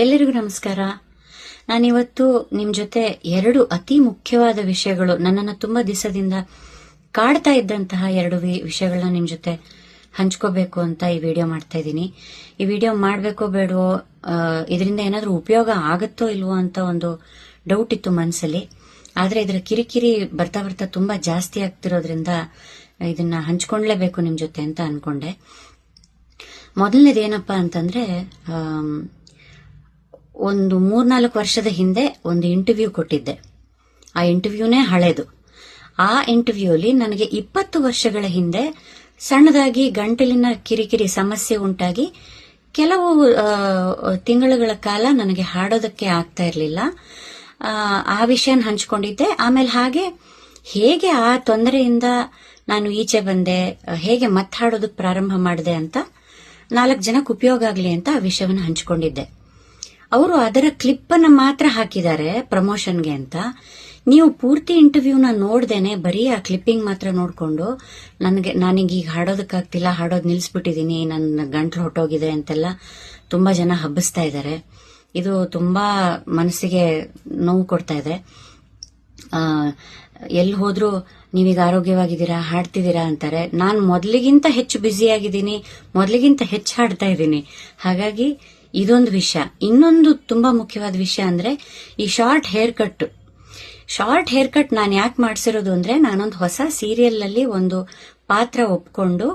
ಎಲ್ಲರಿಗೂ ನಮಸ್ಕಾರ. ನಾನಿವತ್ತು ನಿಮ್ ಜೊತೆ ಎರಡು ಅತಿ ಮುಖ್ಯವಾದ ವಿಷಯಗಳು, ನನ್ನನ್ನು ತುಂಬಾ ದಿವಸದಿಂದ ಕಾಡ್ತಾ ಇದ್ದಂತಹ ಎರಡು ವಿಷಯಗಳನ್ನ ನಿಮ್ ಜೊತೆ ಹಂಚ್ಕೋಬೇಕು ಅಂತ ಈ ವಿಡಿಯೋ ಮಾಡ್ತಾ ಇದ್ದೀನಿ. ಈ ವಿಡಿಯೋ ಮಾಡ್ಬೇಕೋ ಬೇಡವೋ, ಇದರಿಂದ ಏನಾದ್ರೂ ಉಪಯೋಗ ಆಗುತ್ತೋ ಇಲ್ವೋ ಅಂತ ಒಂದು ಡೌಟ್ ಇತ್ತು ಮನಸ್ಸಲ್ಲಿ. ಆದ್ರೆ ಇದರ ಕಿರಿಕಿರಿ ಬರ್ತಾ ಬರ್ತಾ ತುಂಬಾ ಜಾಸ್ತಿ ಆಗ್ತಿರೋದ್ರಿಂದ ಇದನ್ನ ಹಂಚ್ಕೊಂಡ್ಲೇಬೇಕು ನಿಮ್ ಜೊತೆ ಅಂತ ಅನ್ಕೊಂಡೆ. ಮೊದಲನೇದೇನಪ್ಪಾ ಅಂತಂದ್ರೆ, ಒಂದು 3-4 ವರ್ಷದ ಹಿಂದೆ ಒಂದು ಇಂಟರ್ವ್ಯೂ ಕೊಟ್ಟಿದ್ದೆ. ಆ ಇಂಟರ್ವ್ಯೂನೇ ಹಳೇದು. ಆ ಇಂಟರ್ವ್ಯೂಲಿ ನನಗೆ 20 ವರ್ಷಗಳ ಹಿಂದೆ ಸಣ್ಣದಾಗಿ ಗಂಟಲಿನ ಕಿರಿಕಿರಿ ಸಮಸ್ಯೆ ಉಂಟಾಗಿ ಕೆಲವು ತಿಂಗಳುಗಳ ಕಾಲ ನನಗೆ ಹಾಡೋದಕ್ಕೆ ಆಗ್ತಾ ಇರಲಿಲ್ಲ. ಆ ವಿಷಯನ ಹಂಚ್ಕೊಂಡಿದ್ದೆ. ಆಮೇಲೆ ಹಾಗೆ ಹೇಗೆ ಆ ತೊಂದರೆಯಿಂದ ನಾನು ಈಚೆ ಬಂದೆ, ಹೇಗೆ ಮತ್ತೆ ಹಾಡೋದಕ್ಕೆ ಪ್ರಾರಂಭ ಮಾಡಿದೆ ಅಂತ 4 ಜನಕ್ಕೆ ಉಪಯೋಗ ಆಗಲಿ ಅಂತ ಆ ವಿಷಯವನ್ನು ಹಂಚಿಕೊಂಡಿದ್ದೆ. ಅವರು ಅದರ ಕ್ಲಿಪ್ ಅನ್ನ ಮಾತ್ರ ಹಾಕಿದ್ದಾರೆ ಪ್ರಮೋಷನ್ಗೆ ಅಂತ. ನೀವು ಪೂರ್ತಿ ಇಂಟರ್ವ್ಯೂನ ನೋಡ್ದೇನೆ ಬರೀ ಆ ಕ್ಲಿಪ್ಪಿಂಗ್ ಮಾತ್ರ ನೋಡ್ಕೊಂಡು ನಾನೀಗ ಹಾಡೋದಕ್ಕಾಗ್ತಿಲ್ಲ, ಹಾಡೋದು ನಿಲ್ಸ್ಬಿಟ್ಟಿದೀನಿ, ನನ್ನ ಗಂಟ್ಲು ಹೊಟ್ಟೋಗಿದೆ ಅಂತೆಲ್ಲ ತುಂಬಾ ಜನ ಹಬ್ಬಿಸ್ತಾ ಇದ್ದಾರೆ. ಇದು ತುಂಬಾ ಮನಸ್ಸಿಗೆ ನೋವು ಕೊಡ್ತಾ ಇದೆ. ಎಲ್ಲಿ ಹೋದ್ರೂ ನೀವೀಗ ಆರೋಗ್ಯವಾಗಿದ್ದೀರಾ, ಹಾಡ್ತಿದ್ದೀರಾ ಅಂತಾರೆ. ನಾನು ಮೊದಲಿಗಿಂತ ಹೆಚ್ಚು ಬ್ಯುಸಿ ಆಗಿದ್ದೀನಿ, ಮೊದಲಿಗಿಂತ ಹೆಚ್ಚು ಹಾಡ್ತಾ ಇದ್ದೀನಿ. ಹಾಗಾಗಿ ಇದೊಂದು ವಿಷಯ. ಇನ್ನೊಂದು ತುಂಬಾ ಮುಖ್ಯವಾದ ವಿಷಯ ಅಂದ್ರೆ ಈ ಶಾರ್ಟ್ ಹೇರ್ ಕಟ್ ನಾನು ಯಾಕೆ ಮಾಡಿಸಿರೋದು ಅಂದ್ರೆ, ನಾನೊಂದು ಹೊಸ ಸೀರಿಯಲ್ ಅಲ್ಲಿ ಒಂದು ಪಾತ್ರ ಒಪ್ಕೊಂಡು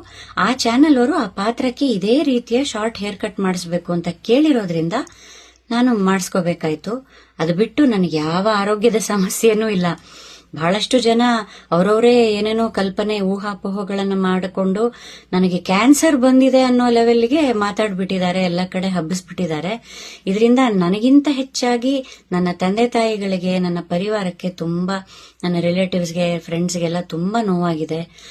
ಆ ಚಾನೆಲ್ ಅವರು ಆ ಪಾತ್ರಕ್ಕೆ ಇದೇ ರೀತಿಯ ಶಾರ್ಟ್ ಹೇರ್ ಕಟ್ ಮಾಡಿಸ್ಬೇಕು ಅಂತ ಕೇಳಿರೋದ್ರಿಂದ ನಾನು ಮಾಡಿಸ್ಕೋಬೇಕಾಯ್ತು. ಅದು ಬಿಟ್ಟು ನನಗೆ ಯಾವ ಆರೋಗ್ಯದ ಸಮಸ್ಯೆನೂ ಇಲ್ಲ. ಬಹಳಷ್ಟು ಜನ ಅವರವರೇ ಏನೇನೋ ಕಲ್ಪನೆ ಊಹಾಪೋಹಗಳನ್ನ ಮಾಡಿಕೊಂಡು ನನಗೆ ಕ್ಯಾನ್ಸರ್ ಬಂದಿದೆ ಅನ್ನೋ ಲೆವೆಲ್ಗೆ ಮಾತಾಡ್ಬಿಟ್ಟಿದ್ದಾರೆ, ಎಲ್ಲ ಕಡೆ ಹಬ್ಬಿಸ್ಬಿಟ್ಟಿದ್ದಾರೆ. ಇದರಿಂದ ನನಗಿಂತ ಹೆಚ್ಚಾಗಿ ನನ್ನ ತಂದೆ ತಾಯಿಗಳಿಗೆ, ನನ್ನ ಪರಿವಾರಕ್ಕೆ ತುಂಬಾ, ನನ್ನ ರಿಲೇಟಿವ್ಸ್ಗೆ, ಫ್ರೆಂಡ್ಸ್ಗೆಲ್ಲ ತುಂಬಾ ನೋವಾಗಿದೆ.